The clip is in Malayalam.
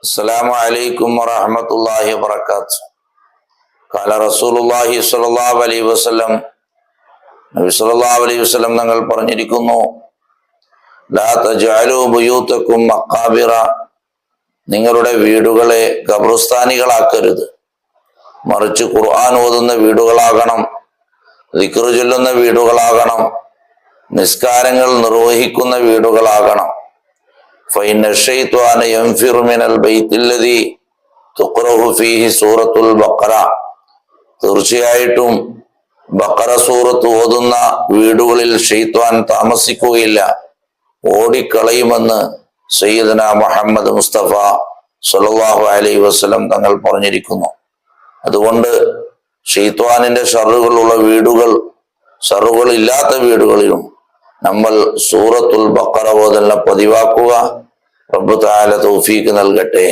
السلام عليكم ورحمة الله وبركاته. قال رسول الله صلى الله عليه وسلم, നബി സല്ലല്ലാഹു അലൈഹി വസല്ലം തങ്ങൾ പറഞ്ഞിരിക്കുന്നു, ലാ തജഅലൂ ബുയൂതകും മഖാബിറ, നിങ്ങളുടെ വീടുകളെ ഖബർസ്ഥാനികളാക്കരുത്, മറിച്ച് ഖുർആൻ ഓതുന്ന വീടുകളാകണം, ദിക്ർ ചൊല്ലുന്ന വീടുകളാകണം, നിസ്കാരങ്ങൾ നിർവഹിക്കുന്ന വീടുകളാകണം. فإن الشيطان ينفر من البيت الذي تقرأ فيه سورة البقرة, തീർച്ചയായിട്ടും ബഖറ സൂറത്ത് ഓതുന്ന വീടുകളിൽ ശൈത്വാൻ താമസിക്കുകയില്ല, ഓടിക്കളയുമെന്ന് സയ്യിദന മുഹമ്മദ് മുസ്തഫ സല്ലല്ലാഹു അലൈഹി വസല്ലം തങ്ങൾ പറഞ്ഞിരിക്കുന്നു. അതുകൊണ്ട് ശൈത്വാനിന്റെ ഷറുകളുള്ള വീടുകൾ, ഷറുകൾ ഇല്ലാത്ത വീടുകളിലും നമ്മൾ സൂറത്തുൽ ബഖറ ഓതലിനെ പതിവാക്കുക. റബ്ബ് തആല തൗഫീഖ് നൽകട്ടെ.